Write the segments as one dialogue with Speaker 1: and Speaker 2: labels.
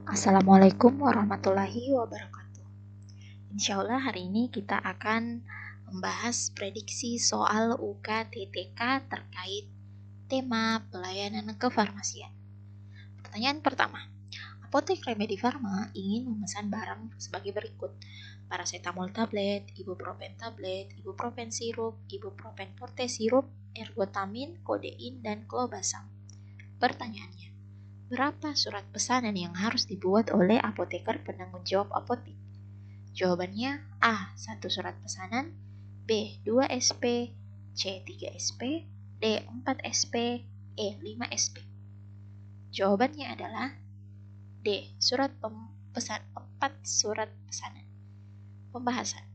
Speaker 1: Assalamualaikum warahmatullahi wabarakatuh. Insya Allah hari ini kita akan membahas prediksi soal UKTTK terkait tema pelayanan kefarmasian. Pertanyaan pertama, Apotek Remedi Farma ingin memesan barang sebagai berikut: paracetamol tablet, ibuprofen tablet, ibuprofen sirup, ibuprofen forte sirup, ergotamin, kodein, dan klobasam. Pertanyaannya, berapa surat pesanan yang harus dibuat oleh apoteker penanggung jawab apotik? Jawabannya A. 1 surat pesanan, B. 2 SP, C. 3 SP, D. 4 SP, E. 5 SP. Jawabannya adalah D. 4 surat pesanan. Pembahasan.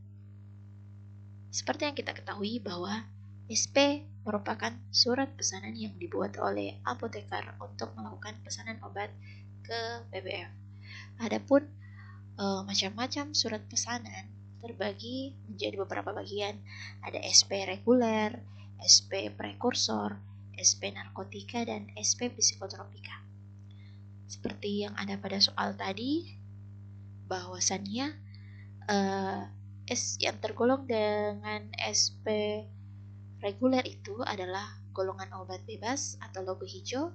Speaker 1: Seperti yang kita ketahui bahwa SP merupakan surat pesanan yang dibuat oleh apoteker untuk melakukan pesanan obat ke PBF. Adapun macam-macam surat pesanan terbagi menjadi beberapa bagian. Ada SP reguler, SP prekursor, SP narkotika, dan SP psikotropika. Seperti yang ada pada soal tadi, bahwasannya yang tergolong dengan SP reguler itu adalah golongan obat bebas atau logo hijau,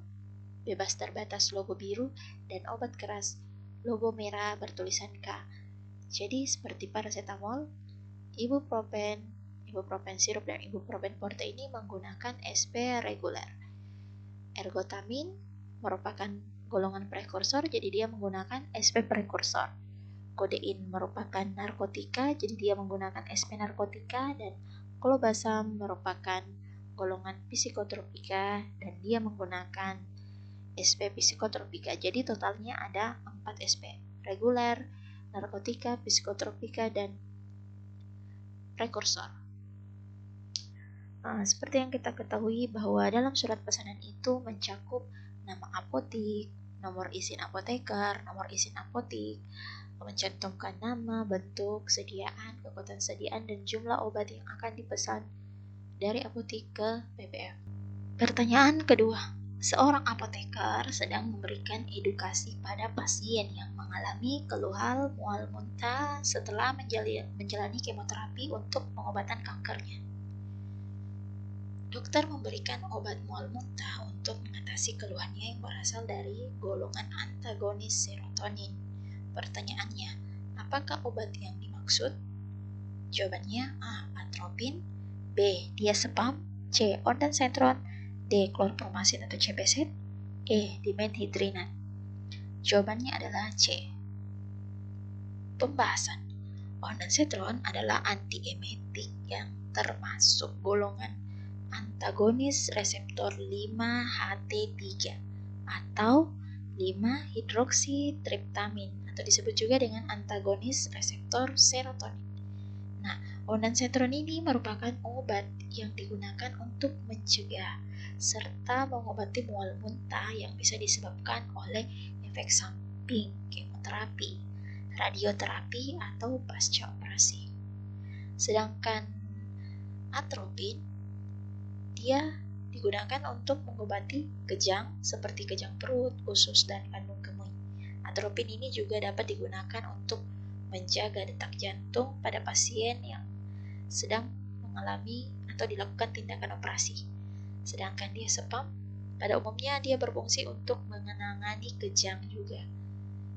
Speaker 1: bebas terbatas logo biru, dan obat keras logo merah bertulisan K. Jadi seperti paracetamol, ibuprofen sirup, dan ibuprofen forte ini menggunakan SP reguler. Ergotamin merupakan golongan prekursor, jadi dia menggunakan SP prekursor. Kodein merupakan narkotika, jadi dia menggunakan SP narkotika, dan klobasam merupakan golongan psikotropika dan dia menggunakan SP psikotropika. Jadi totalnya ada 4 SP: reguler, narkotika, psikotropika, dan prekursor. Seperti yang kita ketahui bahwa dalam surat pesanan itu mencakup nama apotik, nomor izin apoteker, nomor izin apotik, mencantumkan nama, bentuk, sediaan, kekuatan sediaan, dan jumlah obat yang akan dipesan dari apotik ke PBF. Pertanyaan kedua, seorang apoteker sedang memberikan edukasi pada pasien yang mengalami keluhan mual muntah setelah menjalani kemoterapi untuk pengobatan kankernya. Dokter memberikan obat mual muntah untuk mengatasi keluhannya yang berasal dari golongan antagonis serotonin. Pertanyaannya, apakah obat yang dimaksud? Jawabannya A. Atropin, B. Diazepam, C. Ondansetron, D. Chlorpromazine atau CPZ, E. Dimenhydrinat. Jawabannya adalah C. Pembahasan. Ondansetron adalah antiemetik yang termasuk golongan antagonis reseptor 5-HT3 atau 5-hidroksitriptamin atau disebut juga dengan antagonis reseptor serotonin. Nah, ondansetron ini merupakan obat yang digunakan untuk mencegah serta mengobati mual muntah yang bisa disebabkan oleh efek samping kemoterapi, radioterapi, atau pasca operasi. Sedangkan atropin dia digunakan untuk mengobati kejang seperti kejang perut, usus, dan kandung kemih. Atropin ini juga dapat digunakan untuk menjaga detak jantung pada pasien yang sedang mengalami atau dilakukan tindakan operasi. Sedangkan diazepam pada umumnya dia berfungsi untuk menangani kejang juga.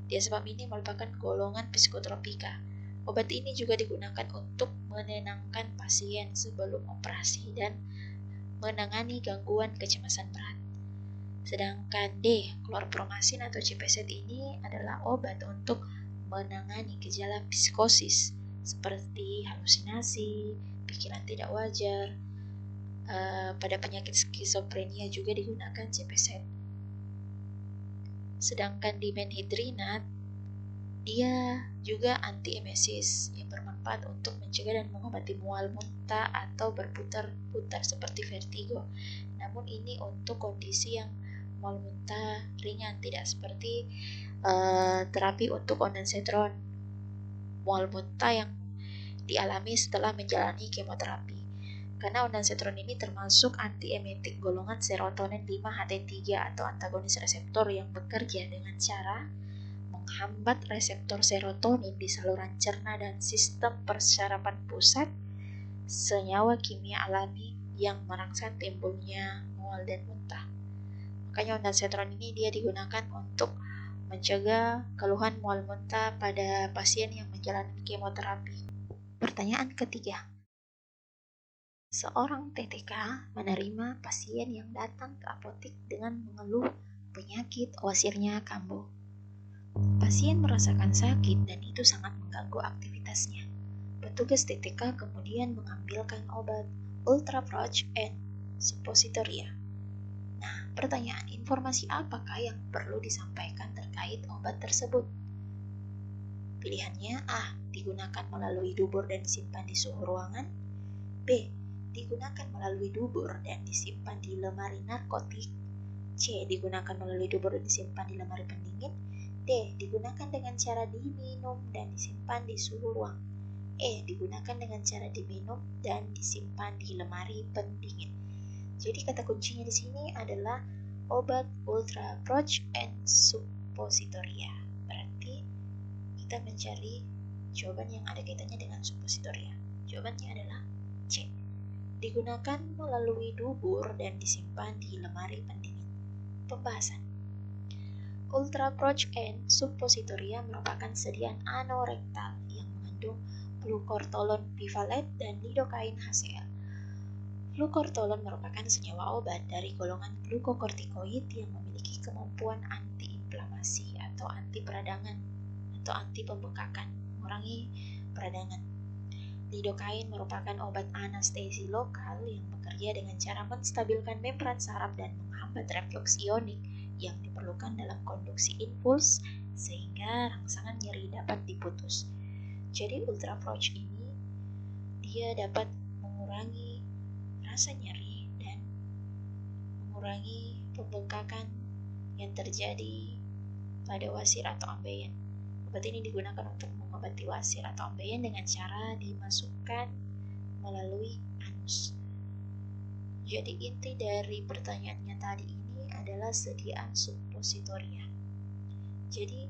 Speaker 1: Diazepam ini merupakan golongan psikotropika. Obat ini juga digunakan untuk menenangkan pasien sebelum operasi dan menangani gangguan kecemasan berat. Sedangkan D, chlorpromazine atau CPZ ini adalah obat untuk menangani gejala psikosis seperti halusinasi, pikiran tidak wajar. Pada penyakit skizofrenia juga digunakan CPZ. Sedangkan dimenhydrinat dia juga antiemesis yang bermanfaat untuk mencegah dan mengobati mual muntah atau berputar-putar seperti vertigo. Namun ini untuk kondisi yang mual muntah ringan, tidak seperti terapi untuk ondansetron, mual muntah yang dialami setelah menjalani kemoterapi. Karena ondansetron ini termasuk antiemetik golongan serotonin 5-HT3 atau antagonis reseptor yang bekerja dengan cara menghambat reseptor serotonin di saluran cerna dan sistem persarapan pusat, senyawa kimia alami yang merangsang timbulnya mual dan muntah. Makanya ondansetron ini dia digunakan untuk mencegah keluhan mual muntah pada pasien yang menjalani kemoterapi. Pertanyaan ketiga. Seorang TTK menerima pasien yang datang ke apotik dengan mengeluh penyakit wasirnya kambuh. Pasien merasakan sakit dan itu sangat mengganggu aktivitasnya. Petugas TTK kemudian mengambilkan obat ultraproch and suppositoria. Nah, pertanyaan, informasi apakah yang perlu disampaikan terkait obat tersebut? Pilihannya A. Digunakan melalui dubur dan disimpan di suhu ruangan. B. Digunakan melalui dubur dan disimpan di lemari narkotik. C. Digunakan melalui dubur dan disimpan di lemari pendingin. D. Digunakan dengan cara diminum dan disimpan di suhu ruang. E. Digunakan dengan cara diminum dan disimpan di lemari pendingin. Jadi kata kuncinya di sini adalah obat ultraproch and suppositoria. Berarti kita mencari jawaban yang ada kaitannya dengan suppositoria. Jawabannya adalah C. Digunakan melalui dubur dan disimpan di lemari pendingin. Pembahasan. Ultraproch and suppositoria merupakan sediaan anorektal yang mengandung glukortolon bivalet dan lidokain HCl. Glukortolon merupakan senyawa obat dari golongan glukokortikoid yang memiliki kemampuan anti-inflamasi atau anti peradangan atau anti pembengkakan, mengurangi peradangan. Lidokain merupakan obat anestesi lokal yang bekerja dengan cara menstabilkan membran saraf dan menghambat refleks ionik yang diperlukan dalam konduksi impuls sehingga rangsangan nyeri dapat diputus. Jadi ultraproch ini dia dapat mengurangi rasa nyeri dan mengurangi pembengkakan yang terjadi pada wasir atau ambeien. Obat ini digunakan untuk mengobati wasir atau ambeien dengan cara dimasukkan melalui anus. Jadi inti dari pertanyaannya tadi ini adalah sediaan suppositoria. Jadi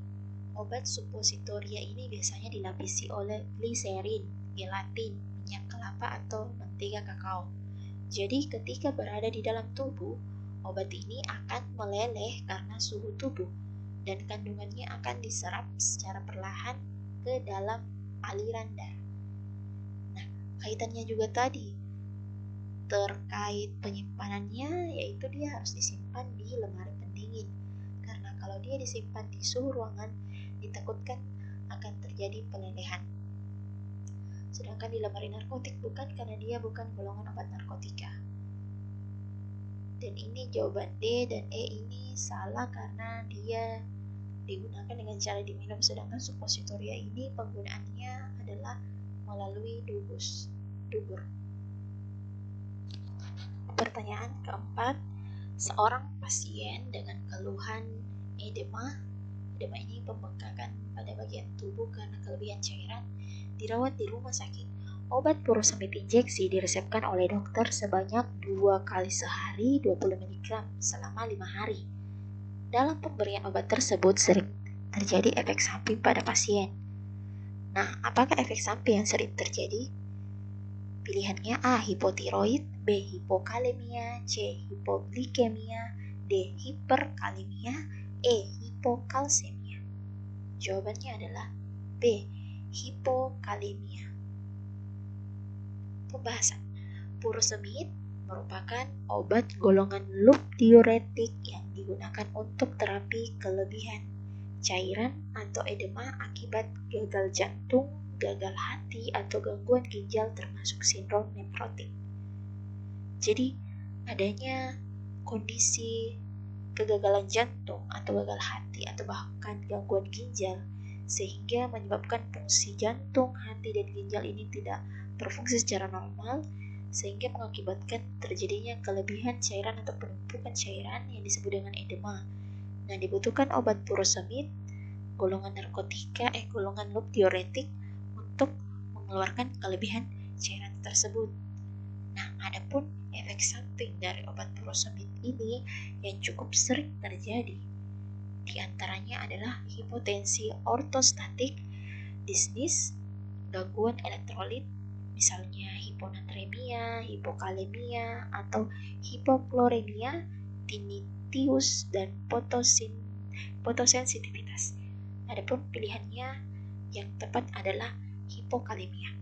Speaker 1: obat suppositoria ini biasanya dilapisi oleh gliserin, gelatin, minyak kelapa atau mentega kakao. Jadi ketika berada di dalam tubuh, obat ini akan meleleh karena suhu tubuh dan kandungannya akan diserap secara perlahan ke dalam aliran darah. Nah, kaitannya juga tadi terkait penyimpanannya, yaitu dia harus disimpan di lemari pendingin. Karena kalau dia disimpan di suhu ruangan, ditakutkan akan terjadi pelelehan. Sedangkan di lemari narkotik bukan, karena dia bukan golongan obat narkotika. Dan ini jawaban D dan E ini salah karena dia digunakan dengan cara diminum, sedangkan suppositoria ini penggunaannya adalah melalui dubur. Pertanyaan keempat, seorang pasien dengan keluhan edema ini pembengkakan pada bagian tubuh karena kelebihan cairan, dirawat di rumah sakit. Obat furosemid injeksi diresepkan oleh dokter sebanyak 2 kali sehari 20 mg selama 5 hari. Dalam pemberian obat tersebut sering terjadi efek samping pada pasien. Nah, apakah efek samping yang sering terjadi? Pilihannya A. Hipotiroid, B. Hipokalemia, C. Hipoglikemia, D. Hiperkalemia, E. Hipokalsemia. Jawabannya adalah B. Hipokalemia. Pembahasan. Furosemid merupakan obat golongan loop diuretik yang digunakan untuk terapi kelebihan cairan atau edema akibat gagal jantung, gagal hati, atau gangguan ginjal termasuk sindrom nefrotik. Jadi adanya kondisi kegagalan jantung atau gagal hati atau bahkan gangguan ginjal sehingga menyebabkan fungsi jantung, hati, dan ginjal ini tidak berfungsi secara normal sehingga mengakibatkan terjadinya kelebihan cairan atau penumpukan cairan yang disebut dengan edema. Nah, dibutuhkan obat furosemid golongan narkotika golongan loop diuretik untuk mengeluarkan kelebihan cairan tersebut. Nah, adapun efek samping dari obat furosemid ini yang cukup sering terjadi Di antaranya adalah hipotensi ortostatik, disnis, gangguan elektrolit, misalnya hiponatremia, hipokalemia, atau hipokloremia, tinnitus, dan fotosensitivitas. Adapun pilihannya yang tepat adalah hipokalemia.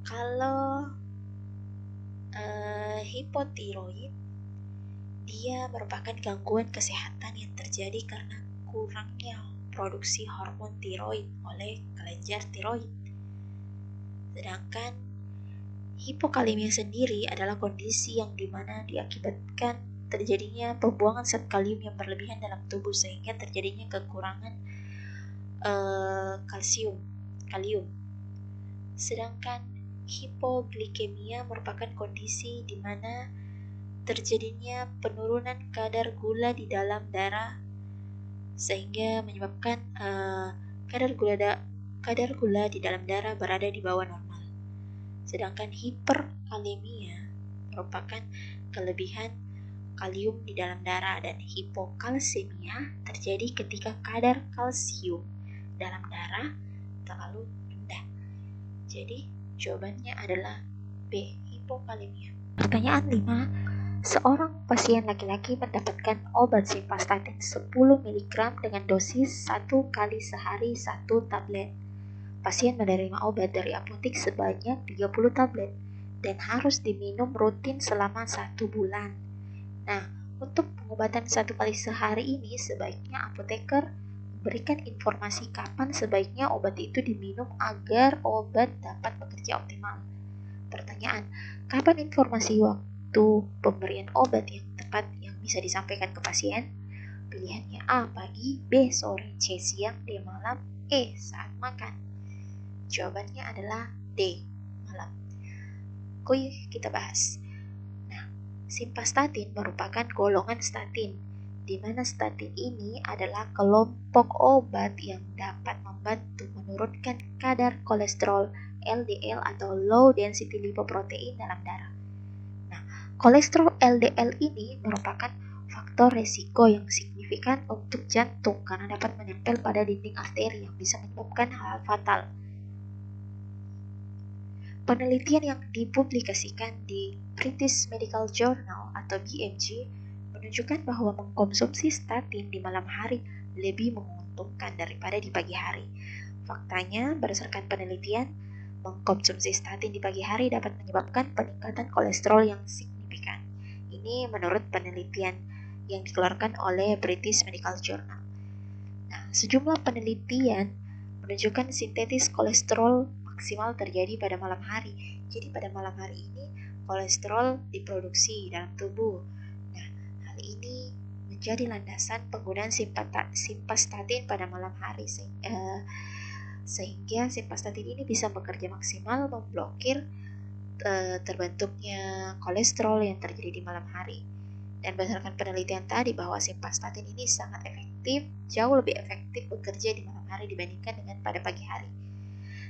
Speaker 1: Kalau hipotiroid, dia merupakan gangguan kesehatan yang terjadi karena kurangnya produksi hormon tiroid oleh kelenjar tiroid. Sedangkan hipokalemia sendiri adalah kondisi yang dimana diakibatkan terjadinya pembuangan zat kalium yang berlebihan dalam tubuh sehingga terjadinya kekurangan kalium. Sedangkan hipoglikemia merupakan kondisi di mana terjadinya penurunan kadar gula di dalam darah sehingga menyebabkan kadar gula di dalam darah berada di bawah normal. Sedangkan hiperkalemia merupakan kelebihan kalium di dalam darah, dan hipokalsemia terjadi ketika kadar kalsium dalam darah terlalu rendah. Jadi jawabannya adalah B, hipokalemia. Pertanyaan 5. Seorang pasien laki-laki mendapatkan obat simvastatin 10 mg dengan dosis 1 kali sehari 1 tablet. Pasien menerima obat dari apotek sebanyak 30 tablet dan harus diminum rutin selama 1 bulan. Nah, untuk pengobatan 1 kali sehari ini sebaiknya apoteker memberikan informasi kapan sebaiknya obat itu diminum agar obat dapat bekerja optimal. Pertanyaan, kapan informasi waktu pemberian obat yang tepat yang bisa disampaikan ke pasien? Pilihannya A, pagi, B, sore, C, siang, D, malam, E, saat makan. Jawabannya adalah D, malam. Kita bahas. Nah, simvastatin merupakan golongan statin, di mana statin ini adalah kelompok obat yang dapat membantu menurunkan kadar kolesterol LDL atau low density lipoprotein dalam darah. Nah, kolesterol LDL ini merupakan faktor resiko yang signifikan untuk jantung karena dapat menempel pada dinding arteri yang bisa menyebabkan hal fatal. Penelitian yang dipublikasikan di British Medical Journal atau BMJ menunjukkan bahwa mengkonsumsi statin di malam hari lebih menguntungkan daripada di pagi hari. Faktanya, berdasarkan penelitian, mengkonsumsi statin di pagi hari dapat menyebabkan peningkatan kolesterol yang signifikan. Ini menurut penelitian yang dikeluarkan oleh British Medical Journal. Nah, sejumlah penelitian menunjukkan sintetis kolesterol maksimal terjadi pada malam hari. Jadi pada malam hari ini kolesterol diproduksi dalam tubuh. Nah, hal ini menjadi landasan penggunaan simvastatin pada malam hari sehingga simvastatin ini bisa bekerja maksimal memblokir terbentuknya kolesterol yang terjadi di malam hari. Dan berdasarkan penelitian tadi bahwa simvastatin ini sangat efektif, jauh lebih efektif bekerja di malam hari dibandingkan dengan pada pagi hari.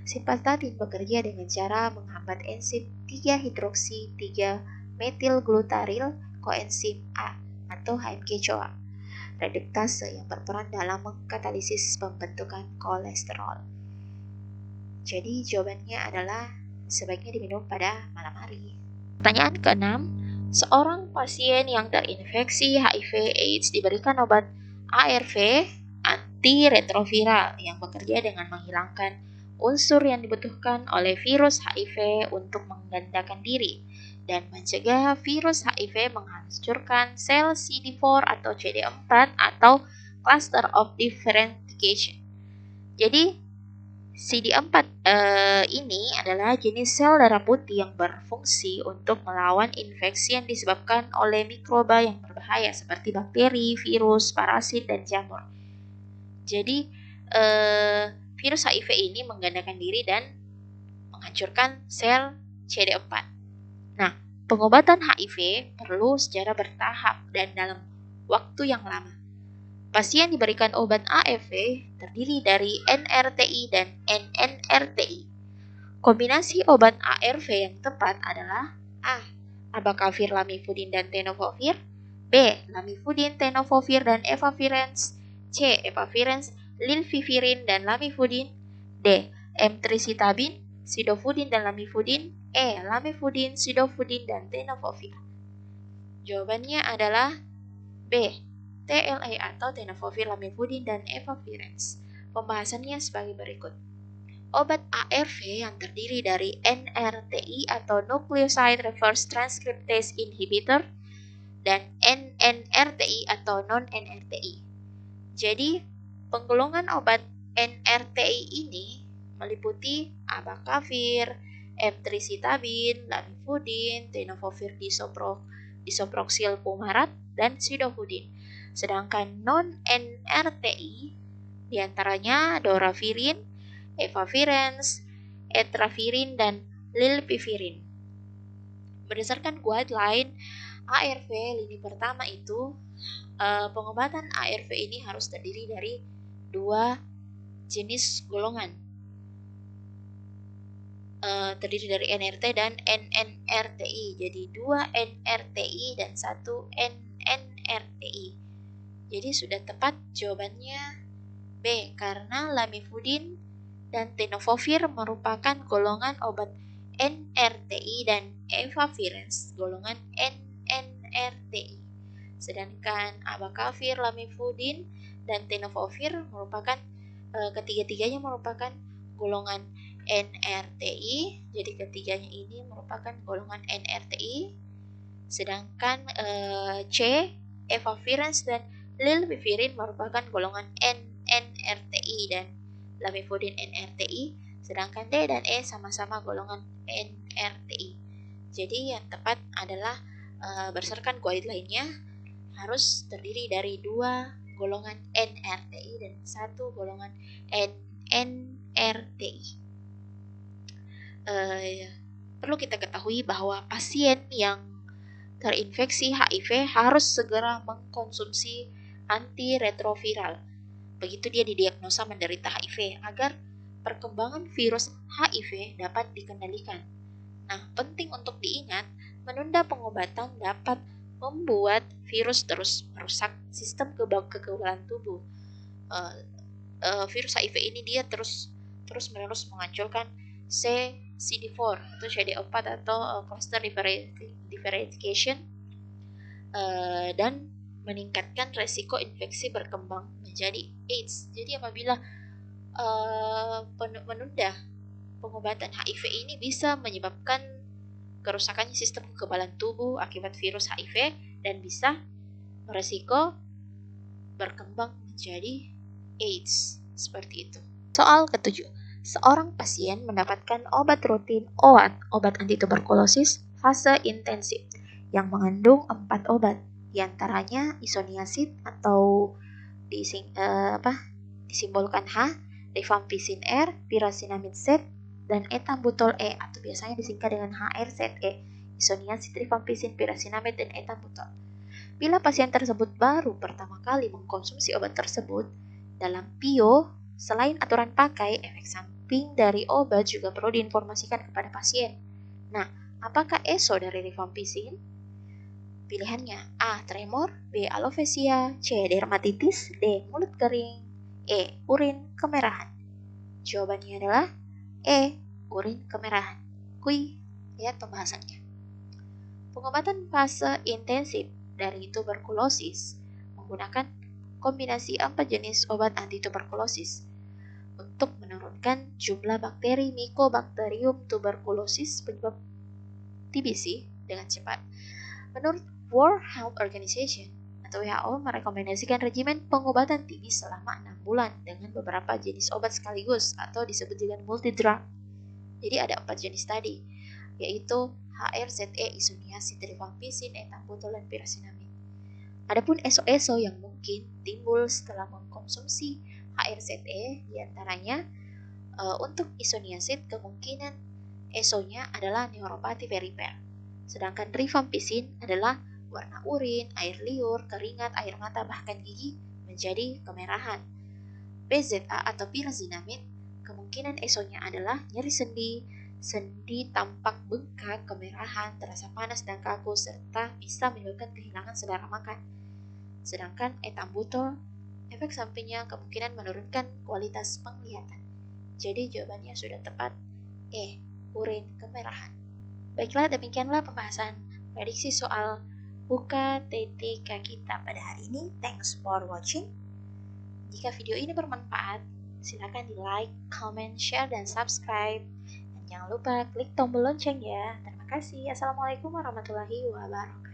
Speaker 1: Simvastatin bekerja dengan cara menghambat enzim 3-hidroksi 3-metilglutaril koenzim A atau HMG-CoA reduktase yang berperan dalam mengkatalisis pembentukan kolesterol. Jadi jawabannya adalah sebaiknya diminum pada malam hari. Pertanyaan ke-6, seorang pasien yang terinfeksi HIV/AIDS diberikan obat ARV antiretroviral yang bekerja dengan menghilangkan unsur yang dibutuhkan oleh virus HIV untuk menggandakan diri dan mencegah virus HIV menghancurkan sel CD4 atau CD4 atau cluster of differentiation. Jadi CD4 ini adalah jenis sel darah putih yang berfungsi untuk melawan infeksi yang disebabkan oleh mikroba yang berbahaya seperti bakteri, virus, parasit, dan jamur. Jadi virus HIV ini menggandakan diri dan menghancurkan sel CD4. Nah, pengobatan HIV perlu secara bertahap dan dalam waktu yang lama. Pasien diberikan obat ARV terdiri dari NRTI dan NNRTI. Kombinasi obat ARV yang tepat adalah A. Abacavir, lamivudin, dan tenofovir, B. Lamivudin, tenofovir, dan efavirenz. C. Efavirenz, lilvivirin, dan lamivudin. D. Emtricitabin, sidofudin, dan lamivudin. E. Lamivudin, sidofudin, dan tenofovir. Jawabannya adalah B. TLA atau tenofovir, lamivudin, dan efavirenz. Pembahasannya sebagai berikut. Obat ARV yang terdiri dari NRTI atau Nucleoside Reverse Transcriptase Inhibitor dan NNRTI atau non-NRTI. Jadi, penggolongan obat NRTI ini meliputi abacavir, emtricitabin, lamivudin, tenofovir disoproxil fumarat, dan sidofudin. Sedangkan non-NRTI diantaranya doravirin, efavirenz, etravirin, dan lilpivirin. Berdasarkan guideline ARV lini pertama itu, pengobatan ARV ini harus terdiri dari 2 jenis golongan, terdiri dari NRT dan NNRTI. Jadi 2 NRTI dan 1 NNRTI. Jadi sudah tepat jawabannya B, karena lamivudin dan tenofovir merupakan golongan obat NRTI dan efavirenz golongan NNRTI. Sedangkan abacavir, lamivudin, dan tenofovir merupakan ketiga-tiganya merupakan golongan NRTI. Jadi ketiganya ini merupakan golongan NRTI. Sedangkan C, efavirenz dan lilpivirin merupakan golongan NNRTI dan lamivudin NRTI, sedangkan D dan E sama-sama golongan NRTI. Jadi yang tepat adalah berdasarkan guideline-nya harus terdiri dari 2 golongan NRTI dan 1 golongan NNRTI. Perlu kita ketahui bahwa pasien yang terinfeksi HIV harus segera mengkonsumsi antiretroviral. Begitu dia didiagnosa menderita HIV agar perkembangan virus HIV dapat dikendalikan. Nah, penting untuk diingat, menunda pengobatan dapat membuat virus terus merusak sistem kekebalan tubuh. Virus HIV ini dia terus-menerus menghancurkan CD4 atau CD4 atau cluster differentiation dan meningkatkan resiko infeksi berkembang menjadi AIDS. Jadi apabila menunda pengobatan HIV ini bisa menyebabkan kerusakannya sistem kekebalan tubuh akibat virus HIV dan bisa beresiko berkembang menjadi AIDS. Seperti itu. Soal ketujuh. Seorang pasien mendapatkan obat rutin obat antituberkulosis fase intensif yang mengandung 4 obat. Di antaranya isoniazid atau disimbolkan H, rifampicin R, pyrazinamide Z, dan etambutol E atau biasanya disingkat dengan HRZE, isoniazid, rifampicin, pyrazinamide, dan etambutol. Bila pasien tersebut baru pertama kali mengkonsumsi obat tersebut, dalam PIO, selain aturan pakai, efek samping dari obat juga perlu diinformasikan kepada pasien. Nah, apakah ESO dari rifampicin? Pilihannya A. Tremor, B. Alopecia, C. Dermatitis, D. Mulut kering, E. Urin kemerahan. Jawabannya adalah E. Urin kemerahan. Lihat pembahasannya. Pengobatan fase intensif dari tuberkulosis menggunakan kombinasi 4 jenis obat antituberkulosis untuk menurunkan jumlah bakteri Mycobacterium tuberculosis penyebab TBC dengan cepat. Menurut World Health Organization atau WHO merekomendasikan regimen pengobatan TB selama 6 bulan dengan beberapa jenis obat sekaligus atau disebut dengan multidrug. Jadi ada 4 jenis tadi, yaitu HRZE, isoniazid, rifampicin, etambutol, dan pyrazinamide. Adapun ESO-ESO yang mungkin timbul setelah mengkonsumsi HRZE diantaranya untuk isoniazid kemungkinan ESO-nya adalah neuropati perifer. Sedangkan rifampicin adalah warna urin, air liur, keringat, air mata, bahkan gigi menjadi kemerahan. BZA atau pyrazinamide kemungkinan ESO-nya adalah nyeri sendi, Sendi tampak bengkak, kemerahan, terasa panas dan kaku, serta bisa menyebabkan kehilangan selera makan. Sedangkan etambutol, efek sampingnya kemungkinan menurunkan kualitas penglihatan. Jadi jawabannya sudah tepat, urin kemerahan. Baiklah, demikianlah pembahasan prediksi soal UKTTK kita pada hari ini. Thanks for watching. Jika video ini bermanfaat, silakan di like, comment, share, dan subscribe. Dan jangan lupa klik tombol lonceng ya. Terima kasih. Assalamualaikum warahmatullahi wabarakatuh.